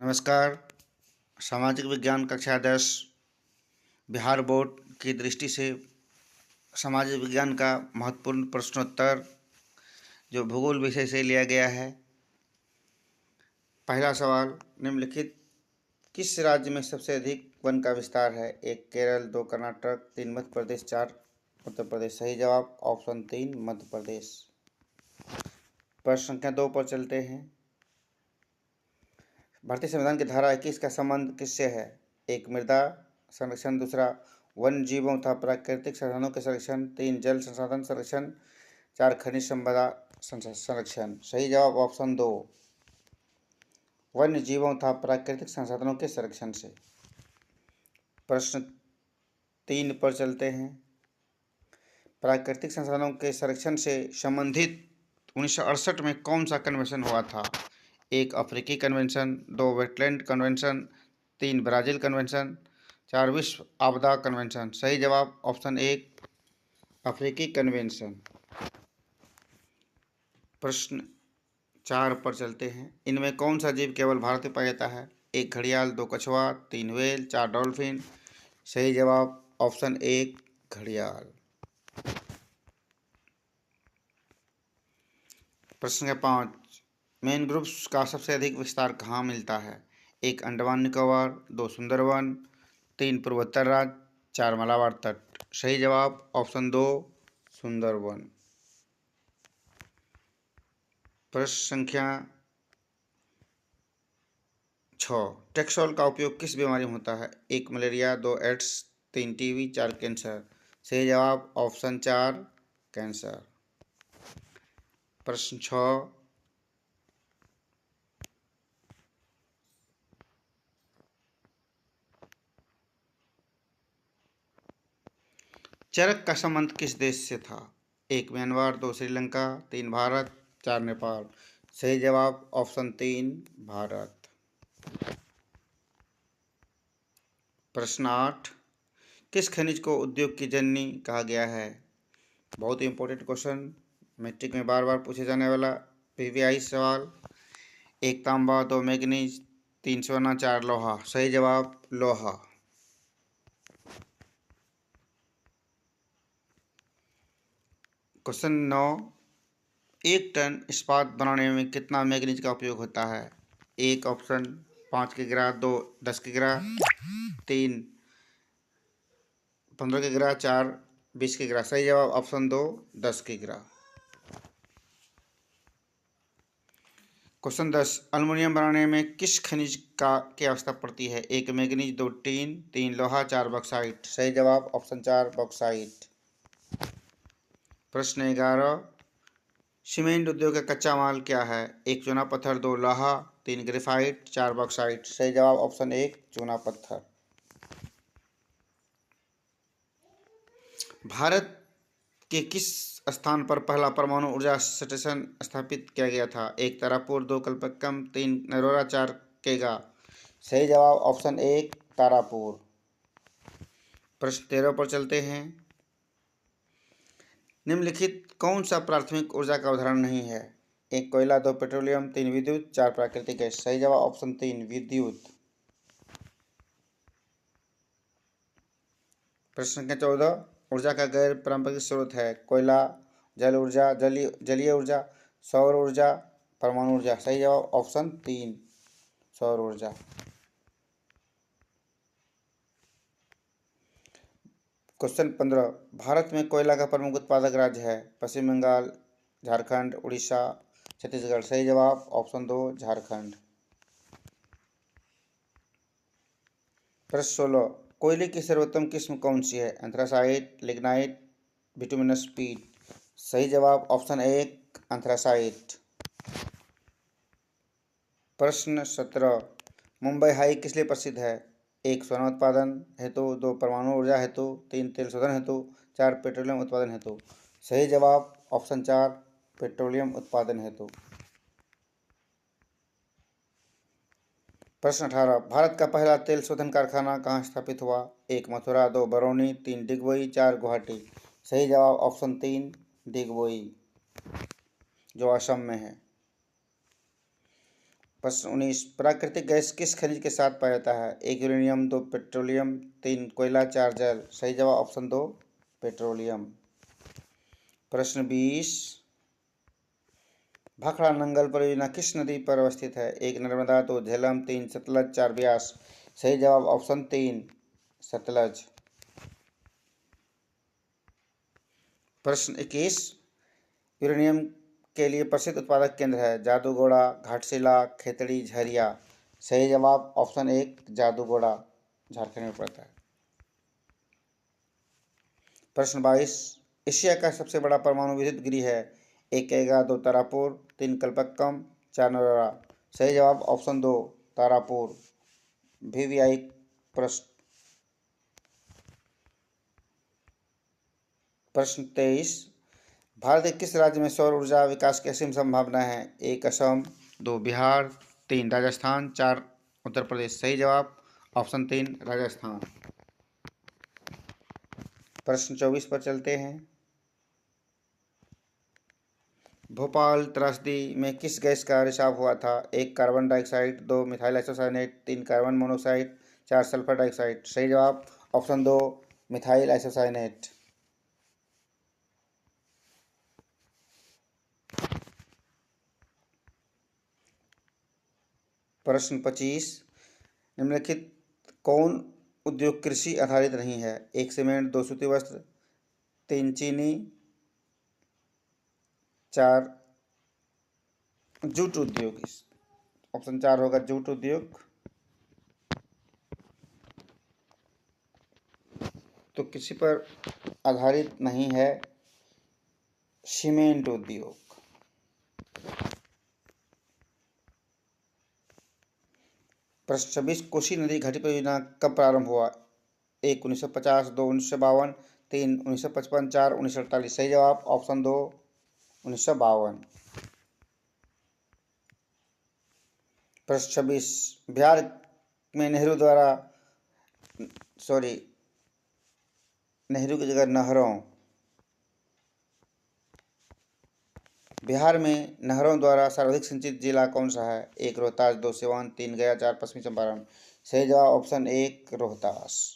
नमस्कार। सामाजिक विज्ञान कक्षा 10 बिहार बोर्ड की दृष्टि से सामाजिक विज्ञान का महत्वपूर्ण प्रश्नोत्तर जो भूगोल विषय से लिया गया है। पहला सवाल, निम्नलिखित किस राज्य में सबसे अधिक वन का विस्तार है? 1 केरल, 2 कर्नाटक, 3 मध्य प्रदेश, 4 उत्तर प्रदेश। सही जवाब ऑप्शन 3 मध्य प्रदेश। प्रश्न संख्या 2 पर चलते हैं। भारतीय संविधान की धारा 21 का संबंध किससे है? 1 मृदा संरक्षण, दूसरा वन जीवों तथा प्राकृतिक संसाधनों के संरक्षण, 3 जल संसाधन संरक्षण, 4 खनिज संपदा संरक्षण। सही जवाब ऑप्शन 2 वन्य जीवों तथा प्राकृतिक संसाधनों के संरक्षण से। प्रश्न 3 पर चलते हैं। प्राकृतिक संसाधनों के संरक्षण से संबंधित 1968 में कौन सा कन्वेंशन हुआ था? 1 अफ्रीकी convention, 2 wetland convention, 3 Brazil convention, 4 विश्व आपदा कन्वेंशन। सही जवाब ऑप्शन 1 अफ्रीकी कन्वेंशन। प्रश्न 4 पर चलते हैं। इनमें कौन सा जीव केवल भारत में पाया जाता है? 1 घड़ियाल, 2 कछुआ, 3 व्हेल, 4 डॉल्फिन। सही जवाब ऑप्शन 1 घड़ियाल। प्रश्न संख्या 5, मैनग्रोव्स का सबसे अधिक विस्तार कहाँ मिलता है? 1 अंडमान निकोबार, 2 सुंदरवन, 3 पूर्वोत्तर राज्य, 4 मलाबार तट। सही जवाब ऑप्शन 2 सुंदरवन। प्रश्न संख्या 6, टेक्सोल का उपयोग किस बीमारी में होता है? 1 मलेरिया, 2 एड्स, 3 टीबी, 4 कैंसर। सही जवाब ऑप्शन 4 कैंसर। प्रश्न 6, चरक का संबंध किस देश से था? 1 म्यांमार, 2 श्रीलंका, 3 भारत, 4 नेपाल। सही जवाब ऑप्शन 3 भारत। प्रश्न 8, किस खनिज को उद्योग की जननी कहा गया है? बहुत ही इंपॉर्टेंट क्वेश्चन, मैट्रिक में बार बार पूछे जाने वाला पीवीआई सवाल। 1 तांबा, 2 मैग्नीज, 3 सोना, 4 लोहा। सही जवाब लोहा। क्वेश्चन 9, 1 टन इस्पात बनाने में कितना मैग्नीज का उपयोग होता है? 1 ऑप्शन 5 किग्रा, 2 10 किग्रा, 3 15 किग्रा, 4 20 किग्रा। सही जवाब ऑप्शन 2 10 किग्रा। क्वेश्चन 10, अल्युमिनियम बनाने में किस खनिज की आवश्यकता पड़ती है? 1 मैग्नीज, 2 टीन, 3 लोहा, 4 बॉक्साइट। सही जवाब ऑप्शन 4 बॉक्साइट। प्रश्न 11, सीमेंट उद्योग का कच्चा माल क्या है? 1 चूना पत्थर, 2 लोहा, 3 ग्रेफाइट, 4 बॉक्साइट। सही जवाब ऑप्शन 1 चूना पत्थर। भारत के किस स्थान पर पहला परमाणु ऊर्जा स्टेशन स्थापित किया गया था? 1 तारापुर, 2 कलपक्कम, 3 नरोरा, 4 केगा। सही जवाब ऑप्शन 1 तारापुर। प्रश्न 13 पर चलते हैं। निम्नलिखित कौन सा प्राथमिक ऊर्जा का उदाहरण नहीं है? 1 कोयला, 2 पेट्रोलियम, 3 विद्युत, 4 प्राकृतिक गैस। सही जवाब ऑप्शन 3 विद्युत। प्रश्न संख्या 14, ऊर्जा का गैर पारंपरिक स्रोत है? कोयला, जल ऊर्जा, जलीय ऊर्जा, सौर ऊर्जा, परमाणु ऊर्जा। सही जवाब ऑप्शन 3 सौर ऊर्जा। क्वेश्चन 15, भारत में कोयला का प्रमुख उत्पादक राज्य है? पश्चिम बंगाल, झारखंड, उड़ीसा, छत्तीसगढ़। सही जवाब ऑप्शन 2 झारखंड। प्रश्न 16, कोयले की सर्वोत्तम किस्म कौन सी है? एंथ्रासाइट, लिग्नाइट, बिटुमिनस पीट। सही जवाब ऑप्शन 1 एंथ्रासाइट। प्रश्न 17, मुंबई हाई किस लिए प्रसिद्ध है? 1 सोना उत्पादन हेतु, 2 परमाणु ऊर्जा हेतु, 3 तेल शोधन हेतु, 4 पेट्रोलियम उत्पादन हेतु। सही जवाब ऑप्शन 4 पेट्रोलियम उत्पादन हेतु। प्रश्न 18, भारत का पहला तेल शोधन कारखाना कहाँ स्थापित हुआ? 1 मथुरा, 2 बरौनी, 3 डिगबोई, 4 गुवाहाटी। सही जवाब ऑप्शन 3 डिगबोई जो असम में है। प्रश्न 19, प्राकृतिक गैस किस खनिज के साथ पाया जाता है? 1 यूरेनियम, 2 पेट्रोलियम, 3 कोयला, 4 जल। सही जवाब ऑप्शन 2 पेट्रोलियम। प्रश्न 20, भाखड़ा नंगल परियोजना किस नदी पर अवस्थित है? 1 नर्मदा, 2 झेलम, 3 सतलज, 4 ब्यास। सही जवाब ऑप्शन 3 सतलज। प्रश्न 21, यूरेनियम के लिए प्रसिद्ध उत्पादक केंद्र है? जादूगोड़ा, घाटशिला, खेतड़ी, झरिया। सही जवाब ऑप्शन 1 जादूगोड़ा, झारखंड में पड़ता है। प्रश्न 22, एशिया का सबसे बड़ा परमाणु विद्युत गृह है? 1 कैगा, 2 तारापुर, 3 कल्पक्कम, 4 नरोरा। सही जवाब ऑप्शन 2 तारापुर। VVI प्रश्न। प्रश्न 23, भारत के किस राज्य में सौर ऊर्जा विकास की असीम संभावना है? 1 असम, 2 बिहार, 3 राजस्थान, 4 उत्तर प्रदेश। सही जवाब ऑप्शन 3 राजस्थान। प्रश्न 24 पर चलते हैं। भोपाल त्रासदी में किस गैस का रिसाव हुआ था? 1 carbon dioxide, 2 methyl isocyanate, 3 carbon monoxide, 4 sulphur dioxide. सही जवाब ऑप्शन 2 मिथाइल आइसोसाइनेट। प्रश्न 25, निम्नलिखित कौन उद्योग कृषि आधारित नहीं है? 1 सीमेंट, 2 सूती वस्त्र, 3 चीनी, 4 जूट उद्योग। ऑप्शन 4 होगा जूट उद्योग। तो किसी पर आधारित नहीं है सीमेंट उद्योग। प्रश्न 26, कोसी नदी घाटी परियोजना कब प्रारंभ हुआ? 1 1950, 2 1952, 3 1955, 4 1948। सही जवाब ऑप्शन 2 1952। प्रश्न 26, बिहार में नेहरू की जगह नहरों, बिहार में नहरों द्वारा सर्वाधिक सिंचित जिला कौन सा है? 1 रोहतास, 2 सिवान, 3 गया, 4 पश्चिमी चंपारण। सही जवाब ऑप्शन 1 रोहतास।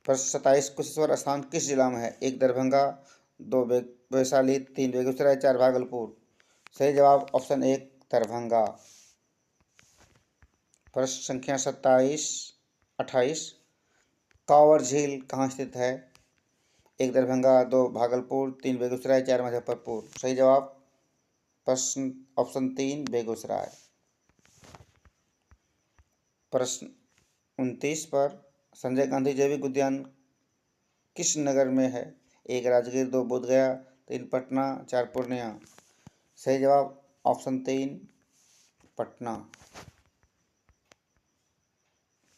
प्रश्न 27, कुशेश्वर स्थान किस जिला में है? 1 दरभंगा, 2 वैशाली, 3 बेगूसराय, 4 भागलपुर। सही जवाब ऑप्शन 1 दरभंगा। प्रश्न संख्या 28, कांवर झील कहाँ स्थित है? 1 दरभंगा, 2 भागलपुर, 3 बेगूसराय, 4 मुजफ्फरपुर। सही जवाब प्रश्न ऑप्शन 3 बेगूसराय। प्रश्न 29 पर, संजय गांधी जैविक उद्यान किस नगर में है? 1 राजगीर, 2 बोधगया, 3 पटना, 4 पूर्णिया। सही जवाब ऑप्शन 3 पटना।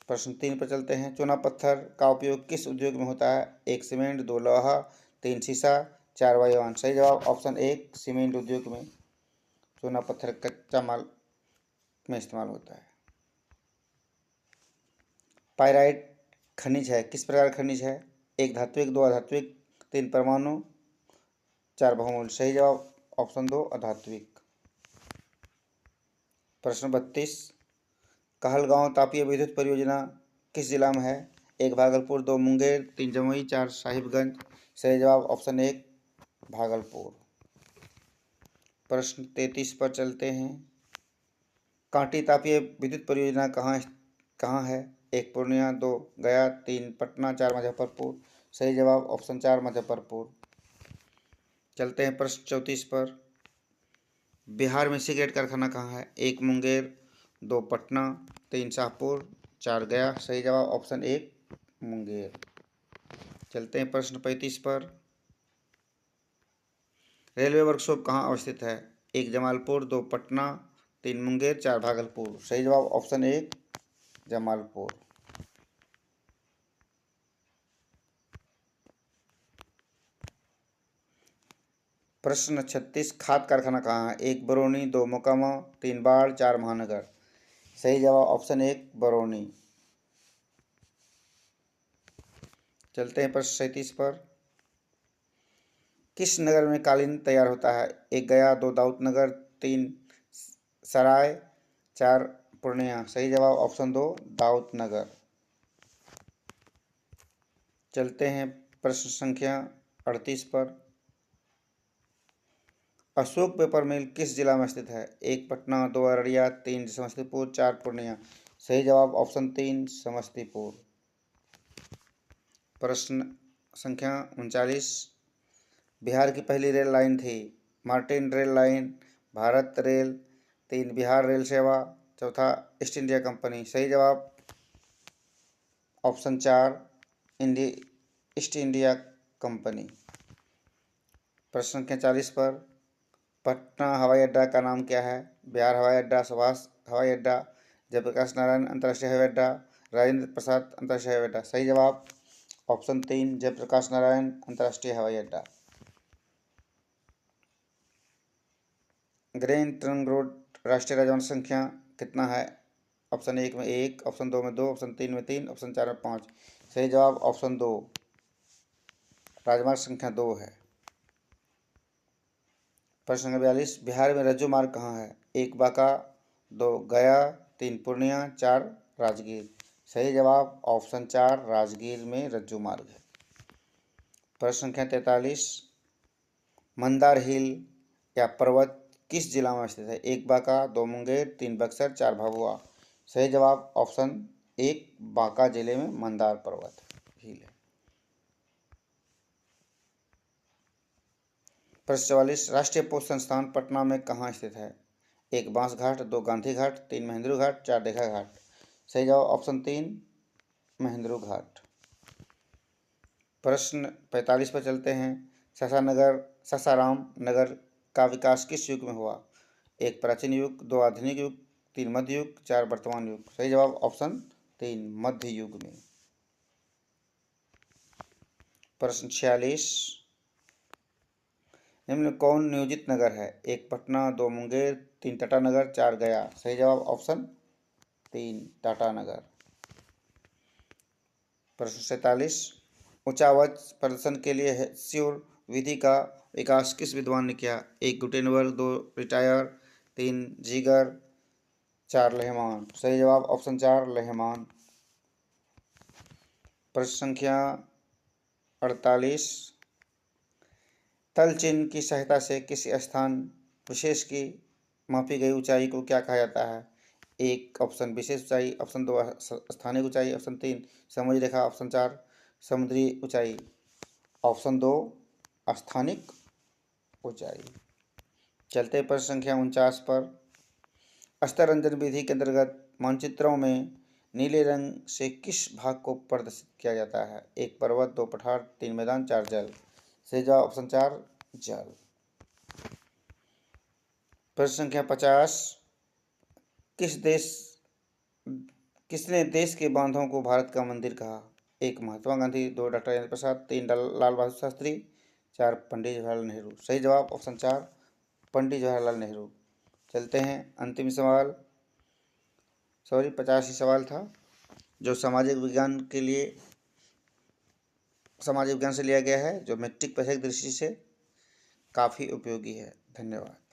प्रश्न 3 पर चलते हैं। चूना पत्थर का उपयोग किस उद्योग में होता है? 1 सीमेंट, 2 लोहा, 3 शीशा, 4 वायुयान। सही जवाब ऑप्शन 1 सीमेंट उद्योग में चूना पत्थर कच्चा माल में इस्तेमाल होता है। पाइराइट खनिज है, किस प्रकार खनिज है? 1 धात्विक, 2 अधात्विक, 3 परमाणु, 4 बहुमूल। सही जवाब ऑप्शन 2 अधात्विक। प्रश्न 32, कहलगांव तापीय विद्युत परियोजना किस जिला में है? 1 भागलपुर, 2 मुंगेर, 3 जमुई, 4 साहिबगंज। सही जवाब ऑप्शन 1 भागलपुर। प्रश्न 33 पर चलते हैं। कांटी तापीय विद्युत परियोजना कहाँ है? 1 पूर्णिया, 2 गया, 3 पटना, 4 मुजफ्फरपुर। सही जवाब ऑप्शन 4 मुजफ्फरपुर। चलते हैं प्रश्न 34 पर। बिहार में सिगरेट कारखाना कहाँ है? 1 मुंगेर, 2 पटना, 3 शाहपुर, 4 गया। सही जवाब ऑप्शन 1 मुंगेर। चलते हैं प्रश्न 35 पर। रेलवे वर्कशॉप कहाँ अवस्थित है? 1 जमालपुर, 2 पटना, 3 मुंगेर, 4 भागलपुर। सही जवाब ऑप्शन 1 जमालपुर। प्रश्न 36, खाद कारखाना कहाँ है? 1 बरौनी, 2 मोकामा, 3 बाढ़, 4 महानगर। सही जवाब ऑप्शन 1 बरौनी। चलते हैं प्रश्न 37 पर। किस नगर में कालीन तैयार होता है? 1 गया, 2 दाऊदनगर, 3 सराय, 4 पूर्णिया। सही जवाब ऑप्शन 2 दाऊदनगर। चलते हैं प्रश्न संख्या 38 पर। अशोक पेपर मिल किस जिला में स्थित है? 1 पटना, 2 अररिया, 3 समस्तीपुर, 4 पूर्णिया। सही जवाब ऑप्शन 3 समस्तीपुर। प्रश्न संख्या 39, बिहार की पहली रेल लाइन थी? Martin rail line, Bharat rail, 3 Bihar rail सेवा, चौथा ईस्ट इंडिया कंपनी। सही जवाब ऑप्शन 4 ईस्ट इंडिया कंपनी। प्रश्न संख्या 40 पर, पटना हवाई अड्डा का नाम क्या है? बिहार हवाई अड्डा, सुभाष हवाई अड्डा, जयप्रकाश नारायण अंतर्राष्ट्रीय हवाई अड्डा, राजेंद्र प्रसाद अंतर्राष्ट्रीय हवाई अड्डा। सही जवाब ऑप्शन 3 जयप्रकाश नारायण अंतर्राष्ट्रीय हवाई अड्डा। ग्रेट ट्रंक रोड राष्ट्रीय राजमार्ग संख्या कितना है? ऑप्शन 1 में 1, ऑप्शन 2 में 2, ऑप्शन 3 में 3, ऑप्शन 4 में 5। सही जवाब ऑप्शन 2 राजमार्ग संख्या 2 है। प्रश्न संख्या 42, बिहार में रज्जू मार्ग कहाँ है? 1 बांका, 2 गया, 3 पूर्णिया, 4 राजगीर। सही जवाब ऑप्शन 4 राजगीर में रज्जू मार्ग है। प्रश्न संख्या 43, मंदार हिल या पर्वत किस जिला में स्थित है? 1 बांका, 2 मुंगेर, 3 बक्सर, 4 भभुआ। सही जवाब ऑप्शन 1 बांका जिले में मंदार पर्वत हिल है। प्रश्न 44, राष्ट्रीय पोस्ट संस्थान पटना में कहाँ स्थित है? 1 बांस घाट, 2 गांधी घाट, 3 महेंद्रू घाट, 4 दीघा घाट। सही जवाब ऑप्शन 3 महेंद्रू घाट। प्रश्न 45 पर चलते हैं। सासाराम नगर का विकास किस युग में हुआ? 1 प्राचीन युग, 2 आधुनिक युग, 3 मध्य युग, 4 वर्तमान युग। सही जवाब ऑप्शन 3 मध्य युग में। प्रश्न 46, निम्न में कौन नियोजित नगर है? 1 पटना, 2 मुंगेर, 3 टाटानगर, 4 गया। सही जवाब ऑप्शन 3 टाटानगर। प्रश्न 47, उच्च आवाज प्रदर्शन के लिए हेस्योर विधि का विकास किस विद्वान ने किया? 1 गुटेनबर्ग, 2 रिटायर, 3 जीगर, 4 लेहमान। सही जवाब ऑप्शन 4 लेहमान। प्रश्न संख्या 48, तल चिन्ह की सहायता से किसी स्थान विशेष की मापी गई ऊंचाई को क्या कहा जाता है? 1 ऑप्शन विशेष ऊंचाई, ऑप्शन 2 स्थानिक ऊंचाई, ऑप्शन 3 समुद्री रेखा, ऑप्शन 4 समुद्री ऊंचाई। ऑप्शन 2 स्थानिक ऊंचाई। चलते प्रश्न संख्या 49 पर, स्तरंजन विधि के अंतर्गत मानचित्रों में नीले रंग से किस भाग को प्रदर्शित किया जाता है? 1 पर्वत, 2 पठार, 3 मैदान, 4 जल। सही जवाब ऑप्शन 4 जल। प्रश्न संख्या 50, किसने देश के बांधों को भारत का मंदिर कहा? 1 महात्मा गांधी, 2 डॉक्टर राजेंद्र प्रसाद, 3 लाल बहादुर शास्त्री, 4 पंडित जवाहरलाल नेहरू। सही जवाब ऑप्शन 4 पंडित जवाहरलाल नेहरू। चलते हैं अंतिम सवाल, 85 सवाल था जो सामाजिक विज्ञान से लिया गया है, जो मैट्रिक परीक्षा की दृष्टि से काफ़ी उपयोगी है। धन्यवाद।